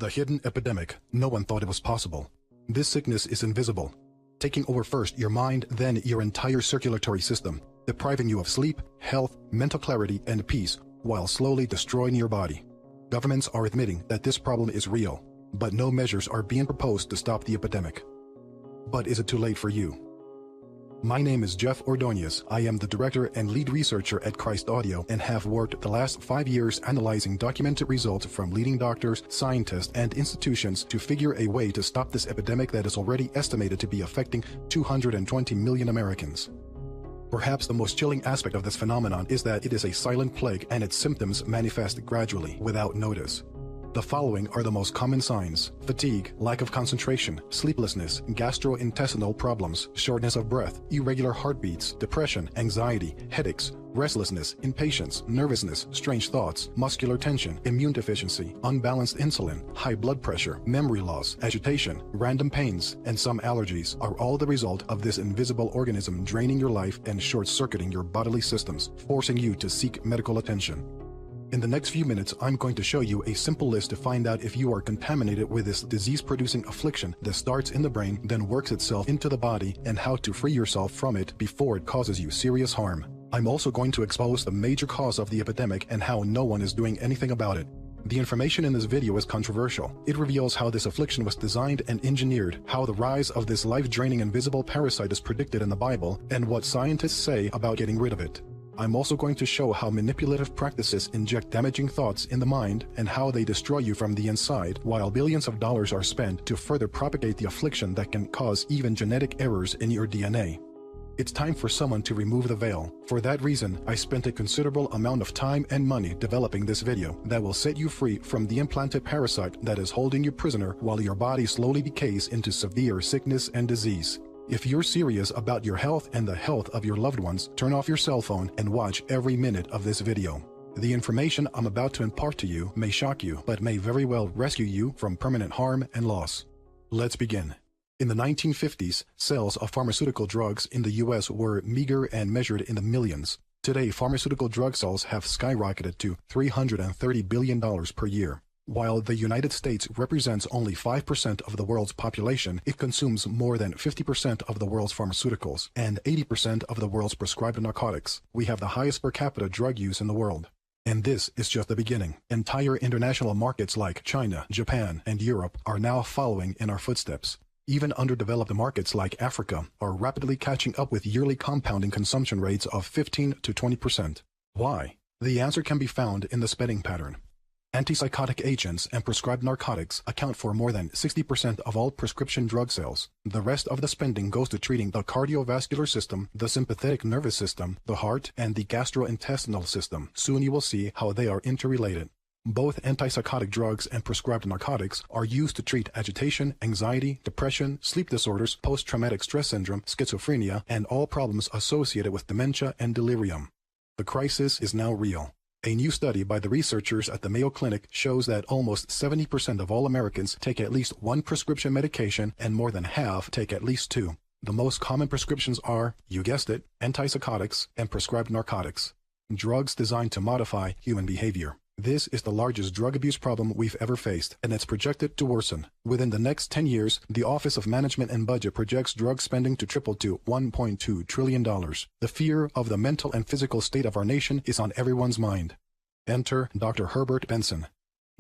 The hidden epidemic. No one thought it was possible. This sickness is invisible, taking over first your mind, then your entire circulatory system, depriving you of sleep, health, mental clarity, and peace, while slowly destroying your body. Governments are admitting that this problem is real, but no measures are being proposed to stop the epidemic. But is it too late for you? My name is Jeff Ordonez. I am the director and lead researcher at Christ Audio and have worked the last 5 years analyzing documented results from leading doctors, scientists, and institutions to figure a way to stop this epidemic that is already estimated to be affecting 220 million Americans. Perhaps the most chilling aspect of this phenomenon is that it is a silent plague and its symptoms manifest gradually, without notice. The following are the most common signs: fatigue, lack of concentration, sleeplessness, gastrointestinal problems, shortness of breath, irregular heartbeats, depression, anxiety, headaches, restlessness, impatience, nervousness, strange thoughts, muscular tension, immune deficiency, unbalanced insulin, high blood pressure, memory loss, agitation, random pains, and some allergies are all the result of this invisible organism draining your life and short-circuiting your bodily systems, forcing you to seek medical attention. In the next few minutes, I'm going to show you a simple list to find out if you are contaminated with this disease-producing affliction that starts in the brain, then works itself into the body, and how to free yourself from it before it causes you serious harm. I'm also going to expose the major cause of the epidemic and how no one is doing anything about it. The information in this video is controversial. It reveals how this affliction was designed and engineered, how the rise of this life-draining invisible parasite is predicted in the Bible, and what scientists say about getting rid of it. I'm also going to show how manipulative practices inject damaging thoughts in the mind and how they destroy you from the inside, while billions of dollars are spent to further propagate the affliction that can cause even genetic errors in your DNA. It's time for someone to remove the veil. For that reason, I spent a considerable amount of time and money developing this video that will set you free from the implanted parasite that is holding you prisoner while your body slowly decays into severe sickness and disease. If you're serious about your health and the health of your loved ones, turn off your cell phone and watch every minute of this video. The information I'm about to impart to you may shock you, but may very well rescue you from permanent harm and loss. Let's begin. In the 1950s, sales of pharmaceutical drugs in the US were meager and measured in the millions. Today, pharmaceutical drug sales have skyrocketed to $330 billion per year. While the United States represents only 5% of the world's population, it consumes more than 50% of the world's pharmaceuticals and 80% of the world's prescribed narcotics. We have the highest per capita drug use in the world. And this is just the beginning. Entire international markets like China, Japan, and Europe are now following in our footsteps. Even underdeveloped markets like Africa are rapidly catching up with yearly compounding consumption rates of 15 to 20%. Why? The answer can be found in the spending pattern. Antipsychotic agents and prescribed narcotics account for more than 60% of all prescription drug sales. The rest of the spending goes to treating the cardiovascular system, the sympathetic nervous system, the heart, and the gastrointestinal system. Soon you will see how they are interrelated. Both antipsychotic drugs and prescribed narcotics are used to treat agitation, anxiety, depression, sleep disorders, post-traumatic stress syndrome, schizophrenia, and all problems associated with dementia and delirium. The crisis is now real. A new study by the researchers at the Mayo Clinic shows that almost 70% of all Americans take at least one prescription medication and more than half take at least two. The most common prescriptions are, you guessed it, antipsychotics and prescribed narcotics. Drugs designed to modify human behavior. This is the largest drug abuse problem we've ever faced, and it's projected to worsen. Within the next 10 years, the Office of Management and Budget projects drug spending to triple to $1.2 trillion. The fear of the mental and physical state of our nation is on everyone's mind. Enter Dr. Herbert Benson.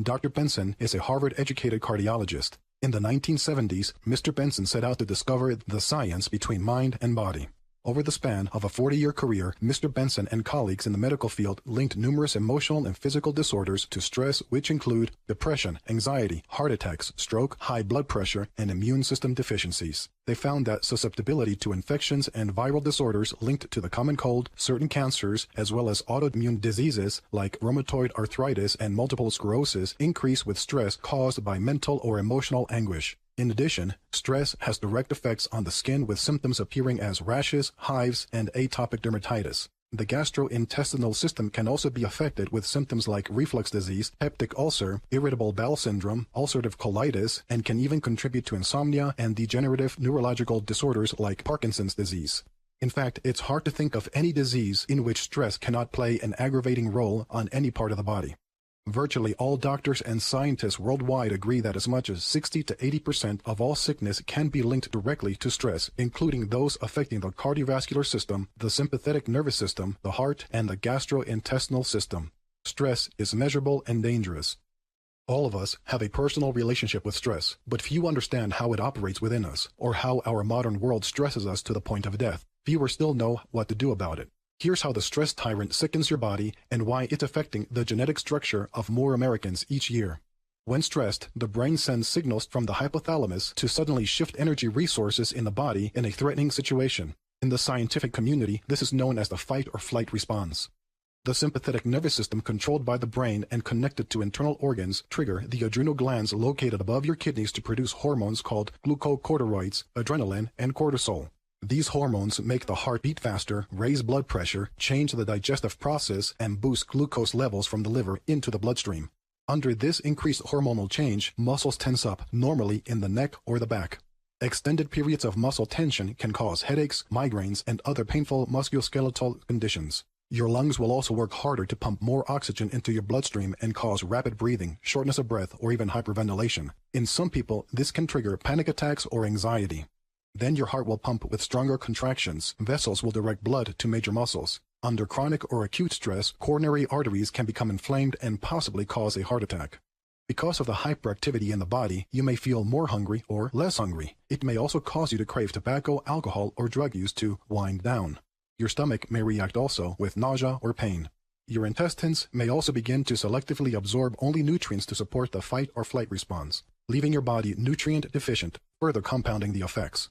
Dr. Benson is a Harvard-educated cardiologist. In the 1970s, Mr. Benson set out to discover the science between mind and body. Over the span of a 40-year career, Mr. Benson and colleagues in the medical field linked numerous emotional and physical disorders to stress, which include depression, anxiety, heart attacks, stroke, high blood pressure, and immune system deficiencies. They found that susceptibility to infections and viral disorders linked to the common cold, certain cancers, as well as autoimmune diseases like rheumatoid arthritis and multiple sclerosis increase with stress caused by mental or emotional anguish. In addition, stress has direct effects on the skin with symptoms appearing as rashes, hives, and atopic dermatitis. The gastrointestinal system can also be affected with symptoms like reflux disease, peptic ulcer, irritable bowel syndrome, ulcerative colitis, and can even contribute to insomnia and degenerative neurological disorders like Parkinson's disease. In fact, it's hard to think of any disease in which stress cannot play an aggravating role on any part of the body. Virtually all doctors and scientists worldwide agree that as much as 60 to 80% of all sickness can be linked directly to stress, including those affecting the cardiovascular system, the sympathetic nervous system, the heart, and the gastrointestinal system. Stress is measurable and dangerous. All of us have a personal relationship with stress, but few understand how it operates within us, or how our modern world stresses us to the point of death. Fewer still know what to do about it. Here's how the stress tyrant sickens your body and why it's affecting the genetic structure of more Americans each year. When stressed, the brain sends signals from the hypothalamus to suddenly shift energy resources in the body in a threatening situation. In the scientific community, this is known as the fight or flight response. The sympathetic nervous system, controlled by the brain and connected to internal organs, trigger the adrenal glands located above your kidneys to produce hormones called glucocorticoids, adrenaline, and cortisol. These hormones make the heart beat faster, raise blood pressure, change the digestive process, and boost glucose levels from the liver into the bloodstream. Under this increased hormonal change, muscles tense up, normally in the neck or the back. Extended periods of muscle tension can cause headaches, migraines, and other painful musculoskeletal conditions. Your lungs will also work harder to pump more oxygen into your bloodstream and cause rapid breathing, shortness of breath, or even hyperventilation. In some people, this can trigger panic attacks or anxiety. Then your heart will pump with stronger contractions. Vessels will direct blood to major muscles. Under chronic or acute stress, coronary arteries can become inflamed and possibly cause a heart attack. Because of the hyperactivity in the body, you may feel more hungry or less hungry. It may also cause you to crave tobacco, alcohol, or drug use to wind down. Your stomach may react also with nausea or pain. Your intestines may also begin to selectively absorb only nutrients to support the fight or flight response, leaving your body nutrient deficient, further compounding the effects.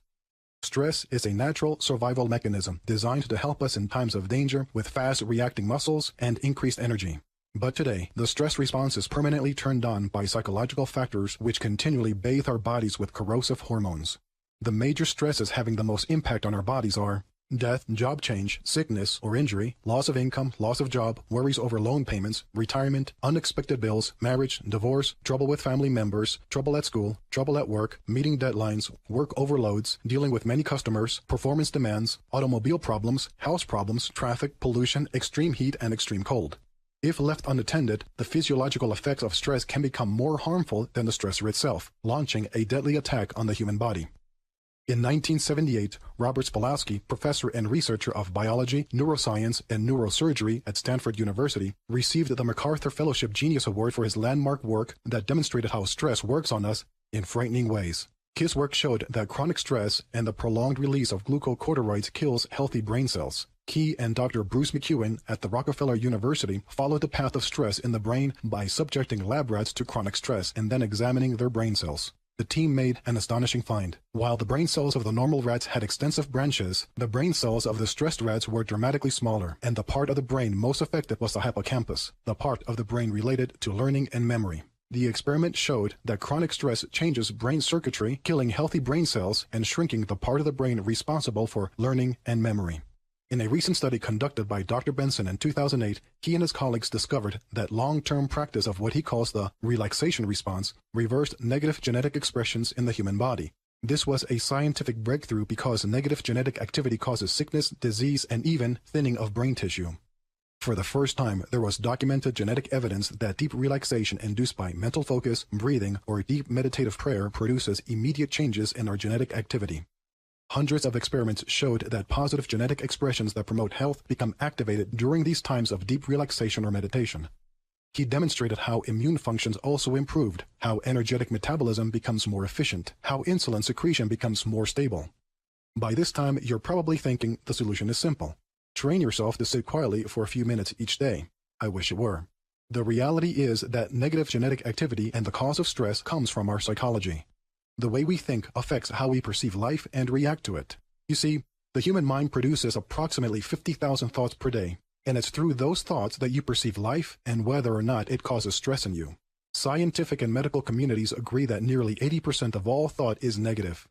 Stress is a natural survival mechanism designed to help us in times of danger with fast reacting muscles and increased energy. But today, the stress response is permanently turned on by psychological factors which continually bathe our bodies with corrosive hormones. The major stresses having the most impact on our bodies are death, job change, sickness or injury, loss of income, loss of job, worries over loan payments, retirement, unexpected bills, marriage, divorce, trouble with family members, trouble at school, trouble at work, meeting deadlines, work overloads, dealing with many customers, performance demands, automobile problems, house problems, traffic, pollution, extreme heat, and extreme cold. If left unattended, the physiological effects of stress can become more harmful than the stressor itself, launching a deadly attack on the human body. In 1978, Robert Spolowski, professor and researcher of biology, neuroscience, and neurosurgery at Stanford University, received the MacArthur Fellowship Genius Award for his landmark work that demonstrated how stress works on us in frightening ways. His work showed that chronic stress and the prolonged release of glucocorticoids kills healthy brain cells. He and Dr. Bruce McEwen at the Rockefeller University followed the path of stress in the brain by subjecting lab rats to chronic stress and then examining their brain cells. The team made an astonishing find. While the brain cells of the normal rats had extensive branches, the brain cells of the stressed rats were dramatically smaller, and the part of the brain most affected was the hippocampus, the part of the brain related to learning and memory. The experiment showed that chronic stress changes brain circuitry, killing healthy brain cells and shrinking the part of the brain responsible for learning and memory. In a recent study conducted by Dr. Benson in 2008, he and his colleagues discovered that long-term practice of what he calls the relaxation response reversed negative genetic expressions in the human body. This was a scientific breakthrough because negative genetic activity causes sickness, disease, and even thinning of brain tissue. For the first time, there was documented genetic evidence that deep relaxation induced by mental focus, breathing, or deep meditative prayer produces immediate changes in our genetic activity. Hundreds of experiments showed that positive genetic expressions that promote health become activated during these times of deep relaxation or meditation. He demonstrated how immune functions also improved, how energetic metabolism becomes more efficient, how insulin secretion becomes more stable. By this time, you're probably thinking the solution is simple. Train yourself to sit quietly for a few minutes each day. I wish it were. The reality is that negative genetic activity and the cause of stress comes from our psychology. The way we think affects how we perceive life and react to it. You see, the human mind produces approximately 50,000 thoughts per day, and it's through those thoughts that you perceive life and whether or not it causes stress in you. Scientific and medical communities agree that nearly 80% of all thought is negative.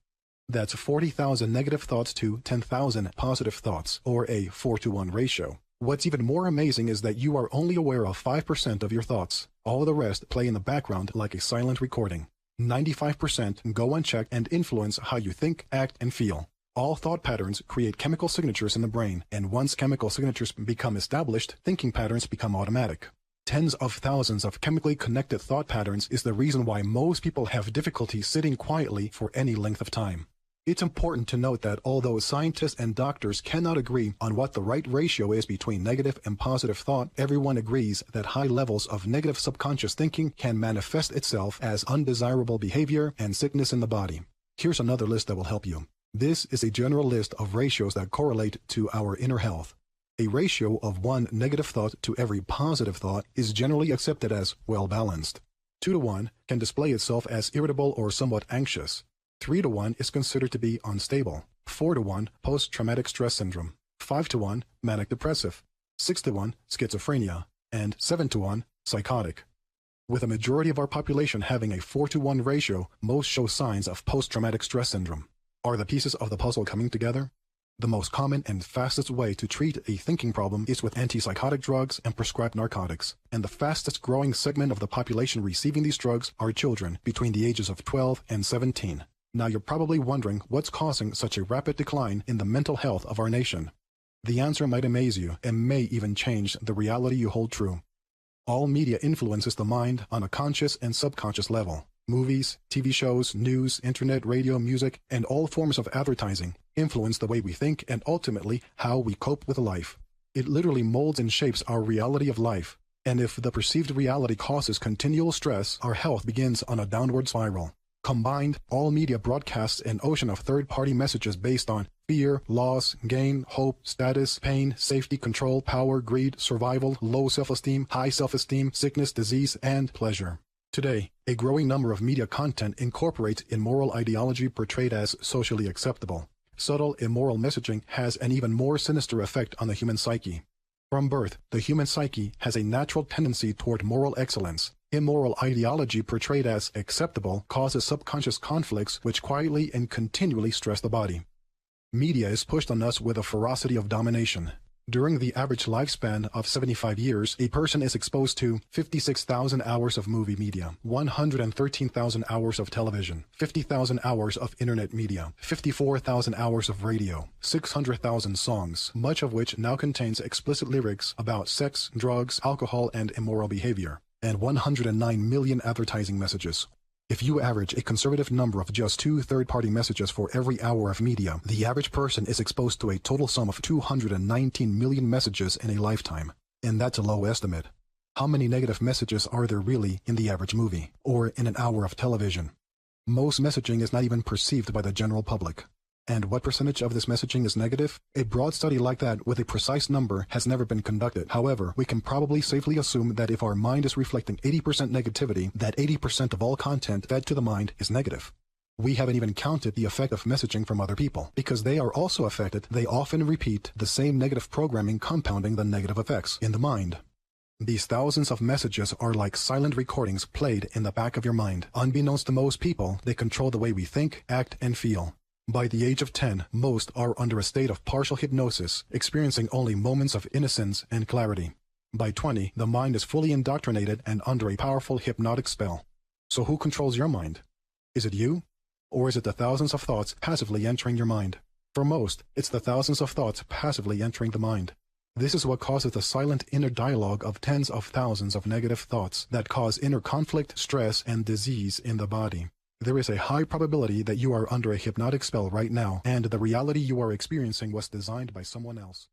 That's 40,000 negative thoughts to 10,000 positive thoughts, or a 4-to-1 ratio. What's even more amazing is that you are only aware of 5% of your thoughts. All the rest play in the background like a silent recording. 95% go unchecked and influence how you think, act, and feel. All thought patterns create chemical signatures in the brain, and once chemical signatures become established, thinking patterns become automatic. Tens of thousands of chemically connected thought patterns is the reason why most people have difficulty sitting quietly for any length of time. It's important to note that although scientists and doctors cannot agree on what the right ratio is between negative and positive thought, everyone agrees that high levels of negative subconscious thinking can manifest itself as undesirable behavior and sickness in the body. Here's another list that will help you. This is a general list of ratios that correlate to our inner health. A ratio of 1 negative thought to every positive thought is generally accepted as well-balanced. 2 to 1 can display itself as irritable or somewhat anxious. 3 to 1 is considered to be unstable. 4 to 1, post-traumatic stress syndrome. 5 to 1, manic depressive. 6 to 1, schizophrenia. And 7 to 1, psychotic. With a majority of our population having a 4 to 1 ratio, most show signs of post-traumatic stress syndrome. Are the pieces of the puzzle coming together? The most common and fastest way to treat a thinking problem is with antipsychotic drugs and prescribed narcotics, and the fastest growing segment of the population receiving these drugs are children between the ages of 12 and 17. Now you're probably wondering what's causing such a rapid decline in the mental health of our nation. The answer might amaze you and may even change the reality you hold true. All media influences the mind on a conscious and subconscious level. Movies, TV shows, news, internet, radio, music, and all forms of advertising influence the way we think and ultimately how we cope with life. It literally molds and shapes our reality of life. And if the perceived reality causes continual stress, our health begins on a downward spiral. Combined, all media broadcasts an ocean of third-party messages based on fear, loss, gain, hope, status, pain, safety, control, power, greed, survival, low self-esteem, high self-esteem, sickness, disease, and pleasure. Today, a growing number of media content incorporates immoral ideology portrayed as socially acceptable. Subtle, immoral messaging has an even more sinister effect on the human psyche. From birth, the human psyche has a natural tendency toward moral excellence. Immoral ideology portrayed as acceptable causes subconscious conflicts which quietly and continually stress the body. Media is pushed on us with a ferocity of domination. During the average lifespan of 75 years, a person is exposed to 56,000 hours of movie media, 113,000 hours of television, 50,000 hours of internet media, 54,000 hours of radio, 600,000 songs, much of which now contains explicit lyrics about sex, drugs, alcohol, and immoral behavior, and 109 million advertising messages. If you average a conservative number of just 2 third-party messages for every hour of media, the average person is exposed to a total sum of 219 million messages in a lifetime. And that's a low estimate. How many negative messages are there really in the average movie, or in an hour of television? Most messaging is not even perceived by the general public. And what percentage of this messaging is negative? A broad study like that with a precise number has never been conducted. However, we can probably safely assume that if our mind is reflecting 80% negativity, that 80% of all content fed to the mind is negative. We haven't even counted the effect of messaging from other people. Because they are also affected, they often repeat the same negative programming, compounding the negative effects in the mind. These thousands of messages are like silent recordings played in the back of your mind. Unbeknownst to most people, they control the way we think, act, and feel. By the age of 10, most are under a state of partial hypnosis, experiencing only moments of innocence and clarity. By 20, the mind is fully indoctrinated and under a powerful hypnotic spell. So who controls your mind? Is it you? Or is it the thousands of thoughts passively entering your mind? For most, it's the thousands of thoughts passively entering the mind. This is what causes the silent inner dialogue of tens of thousands of negative thoughts that cause inner conflict, stress, and disease in the body. There is a high probability that you are under a hypnotic spell right now, and the reality you are experiencing was designed by someone else.